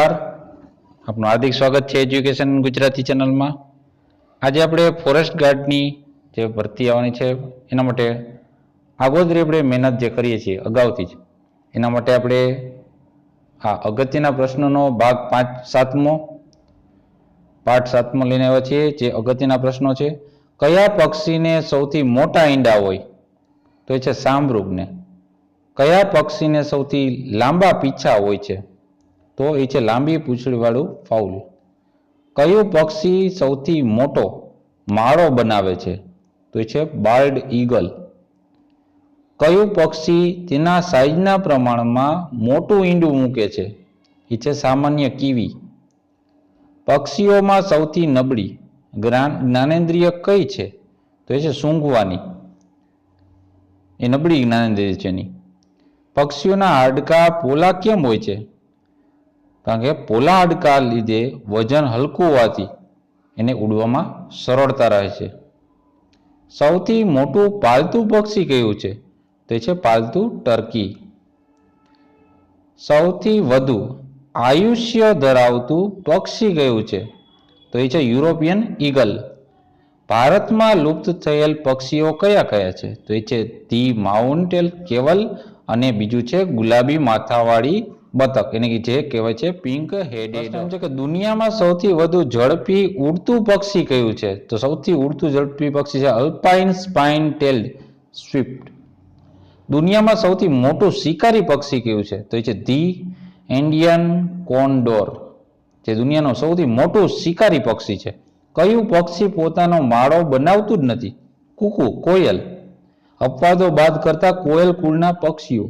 આપનું હાર્દિક સ્વાગત છે એજ્યુકેશન ગુજરાતી ચેનલમાં। આજે આપણે ફોરેસ્ટ ગાર્ડની જે ભરતી આવવાની છે એના માટે આગોતરી આપણે મહેનત જે કરીએ છીએ અગાઉથી જ એના માટે આપણે આ અગત્યના પ્રશ્નોનો ભાગ 7મો પાઠ 7મો લઈને આવ્યા છીએ। જે અગત્યના પ્રશ્નો છે, કયા પક્ષીને સૌથી મોટા ઈંડા હોય? તો એ છે શામવૃગને। કયા પક્ષીને સૌથી લાંબા પીછા હોય છે? તો એ છે લાંબી પૂંછડીવાળું ફાઉલ। કયું પક્ષી સૌથી મોટો માળો બનાવે છે? તો એ છે બાલ્ડ ઈગલ। કયું પક્ષી તેના સાઈઝના પ્રમાણમાં મોટું ઈંડું મૂકે છે? એ છે સામાન્ય કીવી। પક્ષીઓમાં સૌથી નબળી જ્ઞાનેન્દ્રિય કઈ છે? તો એ છે સૂંઘવાની, એ નબળી જ્ઞાનેન્દ્રિય છે એની। પક્ષીઓના હાડકાં પોલા કેમ હોય છે? કારણ કે પોલા હાડકા લીધે વજન હલકું હોવાથી એને ઉડવામાં સરળતા રહે છે। સૌથી મોટું પાલતુ પક્ષી કયું છે? તો છે પાલતુ ટર્કી। સૌથી વધુ આયુષ્ય ધરાવતું પક્ષી કયું છે? તો એ છે યુરોપિયન ઈગલ। ભારતમાં લુપ્ત થયેલ પક્ષીઓ કયા કયા છે? તો એ છે ધી માઉન્ટેન કેવલ અને બીજું છે ગુલાબી માથાવાળી બતક, એને જે કહેવાય છે પિંક હેડેડ। છે કે દુનિયામાં સૌથી વધુ ઝડપી ઉડતું પક્ષી કયું છે? તો સૌથી ઉડતું ઝડપી પક્ષી છે અલ્પાઇન સ્પાઇન ટેલ્ડ સ્વિફ્ટ। દુનિયામાં સૌથી મોટું શિકારી પક્ષી કયું છે? તો એ છે ધી ઇન્ડિયન કોન્ડોર, જે દુનિયાનું સૌથી મોટું શિકારી પક્ષી છે। કયું પક્ષી પોતાનો માળો બનાવતું જ નથી? કુકુ, કોયલ। અપવાદો બાદ કરતા કોયલ કુળના પક્ષીઓ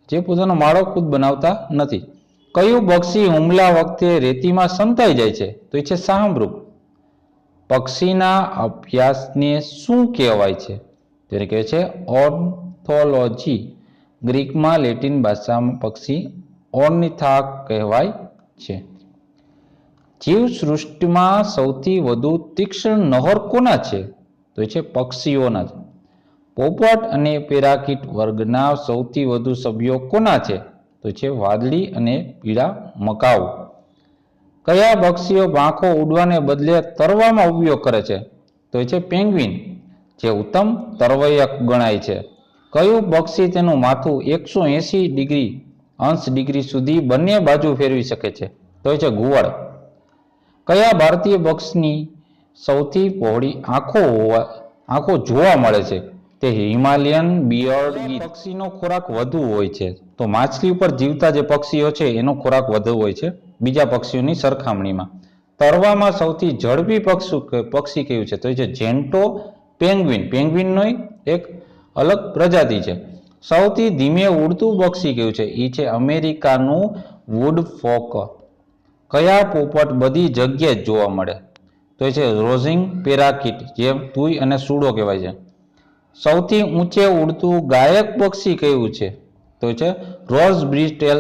જે પોતાનો માળો ખુદ બનાવતા નથી। કયું પક્ષી હુમલા વખતે રેતીમાં સંતાઈ જાય છે? તો એ છે શાહમૃગ। પક્ષીના અભ્યાસને શું કહેવાય છે? તેને કહે છે ઓર્નિથોલોજી। ગ્રીકમાં લેટિન ભાષામાં પક્ષી ઓર્નિથાક કહેવાય છે। જીવસૃષ્ટિમાં સૌથી વધુ તીક્ષ્ણ નહોર કોના છે? તો એ છે પક્ષીઓના। પોપટ અને પેરાકીટ વર્ગના સૌથી વધુ સભ્યો કોના છે? તો છે વાદળી અને પીળા મકાઉ। કયા પક્ષીઓ પાંખો ઉડવાને બદલે તરવામાં ઉપયોગ કરે છે? તો એ છે પેંગ્વિન, જે ઉત્તમ તરવૈયક ગણાય છે। કયું પક્ષી તેનું માથું 180 ડિગ્રી સુધી બંને બાજુ ફેરવી શકે છે? તો એ છે ઘુવડ। કયા ભારતીય પક્ષીની સૌથી પહોળી આંખો જોવા મળે છે? તે હિમાલયન બિયર્ડ પક્ષીનો ખોરાક વધુ હોય છે? તો માછલી ઉપર જીવતા જે પક્ષીઓ છે એનો ખોરાક વધુ હોય છે બીજા પક્ષીઓની સરખામણીમાં। તરવામાં સૌથી ઝડપી પક્ષી કયું છે? તો એ છે જેન્ટો પેંગ્વિન, પેંગ્વિનનો એક અલગ પ્રજાતિ છે। સૌથી ધીમે ઉડતું પક્ષી કયું છે? એ છે અમેરિકાનું વુડફોક। કયા પોપટ બધી જગ્યાએ જોવા મળે? તો એ છે રોઝિંગ પેરાકીટ, જે તુઈ અને સુડો કહેવાય છે। સૌથી ઊંચે ઉડતું ગાયક પક્ષી કયું છે? તો છે રોઝ બ્રિસ્ટેલ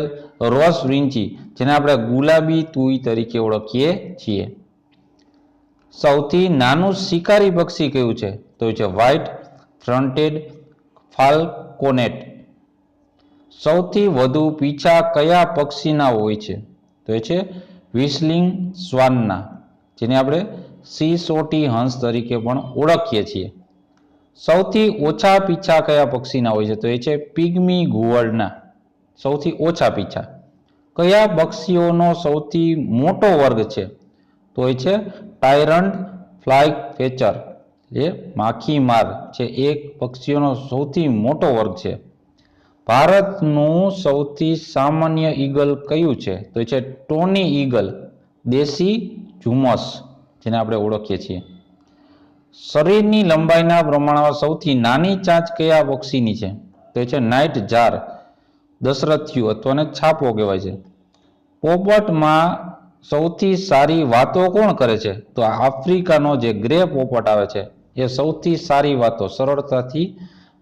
રોઝ વિન્ચી, જેને આપણે ગુલાબી તુઈ તરીકે ઓળખીએ છીએ। સૌથી નાનું શિકારી પક્ષી કયું છે? તો છે વ્હાઇટ ફ્રન્ટેડ ફાલ્કોનેટ। સૌથી વધુ પીછા કયા પક્ષીના હોય છે? તો એ છે વ્હિસલિંગ સ્વાનના, જેને આપણે સિસોટી હંસ તરીકે પણ ઓળખીએ છીએ। સૌથી ઓછા પીછા કયા પક્ષીના હોય છે? તો એ છે પિગ્મી ઘુવડના, સૌથી ઓછા પીછા। કયા પક્ષીઓનો સૌથી મોટો વર્ગ છે? તો એ છે ટાયરન્ટ ફ્લાયકેચર, એ માખીમાર છે, એક પક્ષીઓનો સૌથી મોટો વર્ગ છે। ભારતનું સૌથી સામાન્ય ઈગલ કયું છે? તો એ છે ટોની ઈગલ દેશી ઝુમસ, જેને આપણે ઓળખીએ છીએ। શરીરની લંબાઈના પ્રમાણમાં સૌથી નાની ચાંચ કયા પક્ષીની છે? તો એ છે નાઇટ જાર, દશરથિયું અથવા છાપો કહેવાય છે। પોપટમાં સૌથી સારી વાતો કોણ કરે છે? તો આફ્રિકાનો જે ગ્રે પોપટ આવે છે એ સૌથી સારી વાતો સરળતાથી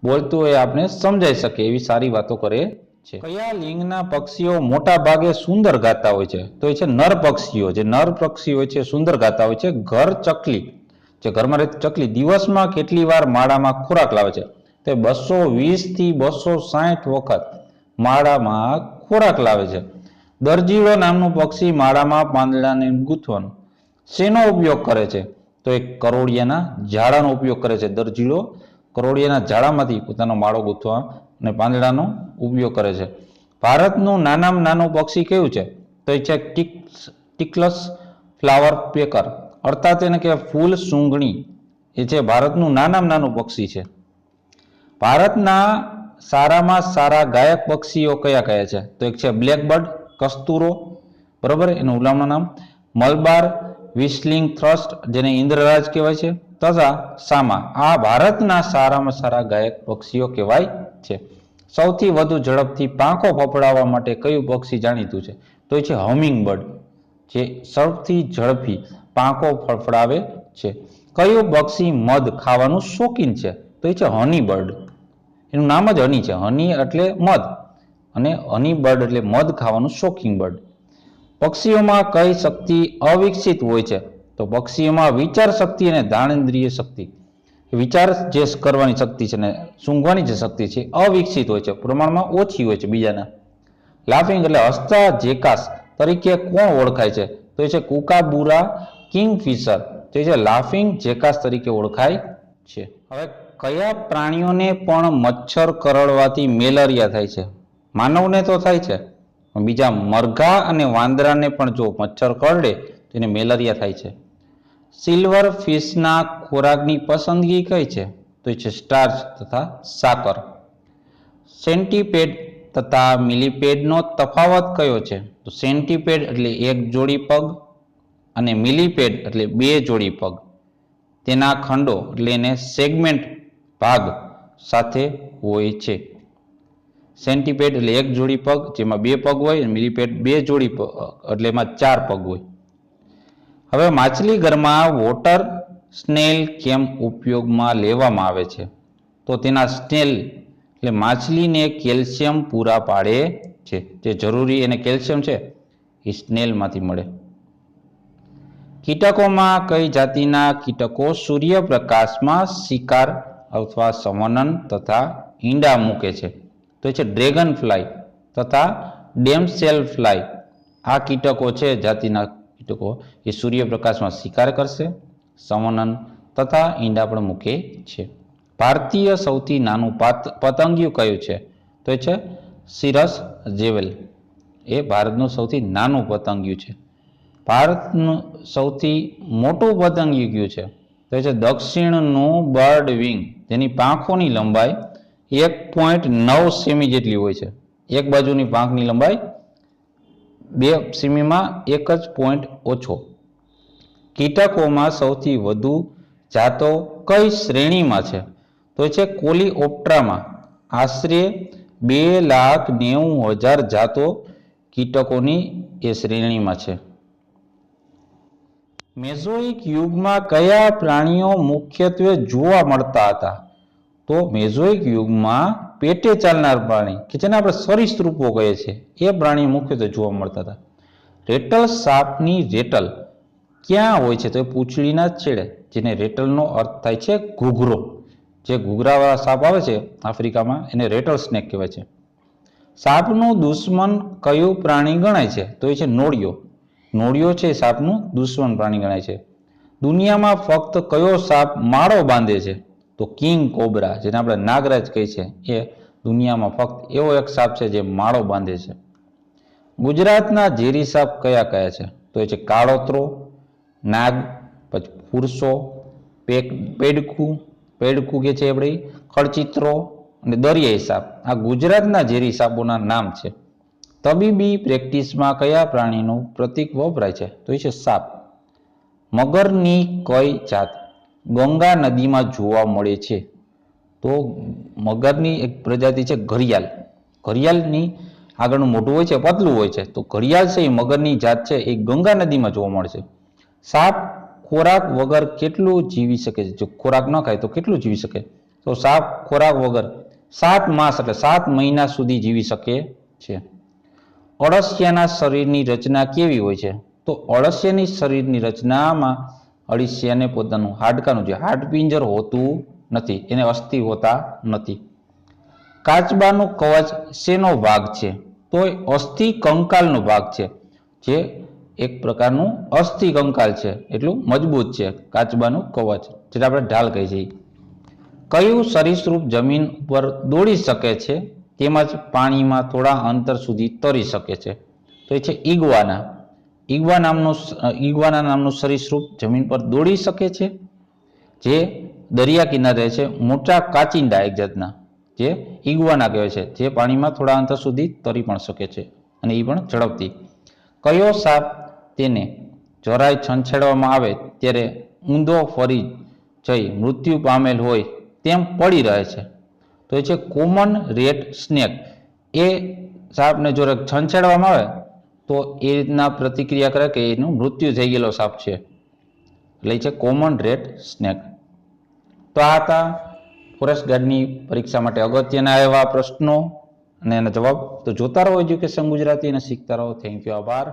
બોલતું હોય આપણે સમજાઈ શકે એવી સારી વાતો કરે છે। કયા લિંગના પક્ષીઓ મોટા ભાગે સુંદર ગાતા હોય છે? તો એ છે નર પક્ષીઓ, જે નર પક્ષી હોય છે સુંદર ગાતા હોય છે। ઘર ચકલી, જે ઘરમાં રહેતી ચકલી દિવસમાં કેટલી વાર માળામાં ખોરાક લાવે છે? તે 220 થી 260 વખત માળામાં ખોરાક લાવે છે। દરજીડો નામનું પક્ષી માળામાં પાંદડાને ગૂંથવાનું શેનો ઉપયોગ કરે છે? તો એક કરોળિયાના ઝાડાનો ઉપયોગ કરે છે. દરજીડો કરોળિયાના ઝાડામાંથી પોતાનો માળો ગૂંથવા અને પાંદડાનો ઉપયોગ કરે છે. ભારતનું નાનામાં નાનું પક્ષી કયું છે? તો એ છે ટિકલસ ફ્લાવર પેકર, અર્થાત એને કહેવાય ફૂલ સૂંઘણી. એ છે ભારતનું નાનામાં નાનું પક્ષી છે. ભારતના સારામાં સારા ગાયક પક્ષીઓ કયા કયા છે? તો એક છે બ્લેકબર્ડ, કસ્તુરો, બરોબર, એનું ઉલામનું નામ, મલબાર, વિસ્લિંગ થ્રસ્ટ જેને ઇન્દ્રરાજ કહેવાય છે, તથા સામા. આ ભારતના સારામાં સારા ગાયક પક્ષીઓ કહેવાય છે. સૌથી વધુ ઝડપથી પાંખો ફફડાવવા માટે કયું પક્ષી જાણીતું છે? તો એ છે હમિંગ બર્ડ, જે સૌથી ઝડપી પાંખો ફફડાવે છે. કયું પક્ષી મધ ખાવાનું શોખીન છે? તો એ છે હની બર્ડ. એનું નામ જ હની છે. હની એટલે મધ અને હની બર્ડ એટલે મધ ખાવાનું શોખીન બર્ડ. પક્ષીઓમાં કઈ શક્તિ અવિકસિત હોય છે? તો પક્ષીઓમાં વિચાર શક્તિ અને ધાનેન્દ્રિય શક્તિ, વિચાર જે કરવાની શક્તિ છે ને સૂંઘવાની જે શક્તિ છે અવિકસિત હોય છે, પ્રમાણમાં ઓછી હોય છે બીજાના. લાફિંગ એટલે હસતા જેકાસ તરીકે કોણ ઓળખાય છે? તો એ છે કુકાબુરા કિંગફિશર, તે છે લાફિંગ જેકાસ તરીકે ઓળખાય છે. હવે કયા પ્રાણીઓને પણ મચ્છર કરડવાથી મેલેરિયા થાય છે? માનવને તો થાય છે, બીજા મરઘા અને વાંદરાને પણ જો મચ્છર કરડે તો એને મેલેરિયા થાય છે. સિલ્વર ફિશના ખોરાકની પસંદગી કઈ છે? તો એ છે સ્ટાર્ચ તથા સાકર. સેન્ટીપેડ તથા મિલીપેડનો તફાવત કયો છે? તો સેન્ટીપેડ એટલે એક જોડી પગ અને મિલીપેડ એટલે બે જોડી પગ. તેના ખંડો એટલે એને સેગમેન્ટ ભાગ સાથે હોય છે. સેન્ટીપેડ એટલે એક જોડી પગ જેમાં બે પગ હોય, અને મિલીપેડ બે જોડી પગ એટલે એમાં ચાર પગ હોય. હવે માછલી ઘરમાં વોટર સ્નેલ કેમ ઉપયોગમાં લેવામાં આવે છે? તો તેના સ્નેલ એટલે માછલીને કેલ્શિયમ પૂરા પાડે છે. જે જરૂરી એને કેલ્શિયમ છે એ સ્નેલમાંથી મળે. કીટકોમાં કઈ જાતિના કીટકો સૂર્યપ્રકાશમાં શિકાર અથવા સંવનન તથા ઈંડા મૂકે છે? તો છે ડ્રેગન ફ્લાય તથા ડેમસેલ ફ્લાય. આ કીટકો છે જાતિના કીટકો એ સૂર્યપ્રકાશમાં શિકાર કરશે, સંવનન તથા ઈંડા પણ મૂકે છે. ભારતીય સૌથી નાનું પતંગિયું કયું છે? તો એ છે સિરસ જેવેલ. એ ભારતનું સૌથી નાનું પતંગિયું છે. ભારતનું સૌથી મોટું પતંગિયું કયું છે? તો એ છે દક્ષિણનું બર્ડ વિંગ, જેની પાંખોની લંબાઈ 1.9 સેમી જેટલી હોય છે. એક બાજુની પાંખની લંબાઈ 2 સેમીમાં એક જ પોઈન્ટ ઓછો. કીટકોમાં સૌથી વધુ જાતો કઈ શ્રેણીમાં છે? તો છે કોલીઓપ્ટ્રામાં. આશરે 2,90,000 જાતો કીટકોની એ શ્રેણીમાં છે. મેસોઇક યુગમાં કયા પ્રાણીઓ મુખ્યત્વે જોવા મળતા હતા? તો મેસોઇક યુગમાં પેટે ચાલનાર પ્રાણી કે જેને આપણે સરીસૃપો કહીએ છીએ એ પ્રાણી મુખ્યત્વે જોવા મળતા હતા. રેટલ સાપની રેટલ ક્યાં હોય છે? તો એ પૂંછડીના છેડે, જેને રેટલનો અર્થ થાય છે ઘૂઘરો. જે ઘૂઘરાવાળા સાપ આવે છે આફ્રિકામાં એને રેટલ સ્નેક કહેવાય છે. સાપનું દુશ્મન કયું પ્રાણી ગણાય છે? તો એ છે નોળિયો. નોળિયો છે સાપનું દુશ્મન પ્રાણી ગણાય છે. દુનિયામાં ફક્ત કયો સાપ માળો બાંધે છે? તો કિંગ કોબરા, જેને આપણે નાગરાજ કહીએ છીએ, એ દુનિયામાં ફક્ત એવો એક સાપ છે જે માળો બાંધે છે. ગુજરાતના ઝેરી સાપ કયા કયા છે? તો એ છે કાળોતરો, નાગ, પછી ફુરસો, પેડકું કે છે આપણે, ખડચિત્રો અને દરિયાઈ સાપ. આ ગુજરાતના ઝેરી સાપોના નામ છે. તબીબી પ્રેક્ટિસમાં કયા પ્રાણીનું પ્રતીક વપરાય છે? તો એ છે સાપ. મગરની કઈ જાત ગંગા નદીમાં જોવા મળે છે? તો મગરની એક પ્રજાતિ છે ઘડિયાળ. ઘડિયાળની આગળનું મોટું હોય છે, પતલું હોય છે, તો ઘડિયાળ છે એ મગરની જાત છે, એ ગંગા નદીમાં જોવા મળે છે. સાપ ખોરાક વગર કેટલું જીવી શકે છે? જો ખોરાક ન ખાય તો કેટલું જીવી શકે? તો સાપ ખોરાક વગર 7 માસ એટલે 7 મહિના સુધી જીવી શકે છે. અળસિયાના શરીરની રચના કેવી હોય છે? તો અળસિયાની શરીરની રચનામાં અળસિયાને પોતાનું હાડકાનું જે હાડપિંજર હોતું નથી, એને અસ્થિ હોતા નથી. કાચબાનું કવચ શેનો ભાગ છે? તો તો એ અસ્થિ કંકાલનો ભાગ છે, જે એક પ્રકારનું અસ્થિ કંકાલ છે, એટલું મજબૂત છે, કાચબાનું કવચ, જેને આપણે ઢાલ કહી છીએ. કયું સરીસૃપ જમીન ઉપર દોડી શકે છે તેમજ પાણીમાં થોડા અંતર સુધી તરી શકે છે? તો એ છે ઈગ્વાના. ઈગ્વાના નામનું સરીસૃપ જમીન પર દોડી શકે છે, જે દરિયા કિનારે છે, મોટા કાચિંડા એક જાતના, જે ઈગ્વાના કહેવાય છે, જે પાણીમાં થોડા અંતર સુધી તરી પણ શકે છે, અને એ પણ ઝડપથી. કયો સાપ તેને જરાય છંછેડવામાં આવે ત્યારે ઊંધો ફરી જઈ મૃત્યુ પામેલ હોય તેમ પડી રહે છે? તો એ છે કોમન રેડ સ્નેક. એ સાપને જો છંછેડવામાં આવે તો એ રીતના પ્રતિક્રિયા કરે કે એનું મૃત્યુ થઈ ગયેલો સાપ છે, એટલે છે કોમન રેડ સ્નેક. તો આ હતા ફોરેસ્ટ ગાર્ડની પરીક્ષા માટે અગત્યના એવા પ્રશ્નો અને એના જવાબ. તો જોતા રહો એજ્યુકેશન ગુજરાતી અને શીખતા રહો. થેન્ક યુ, આભાર.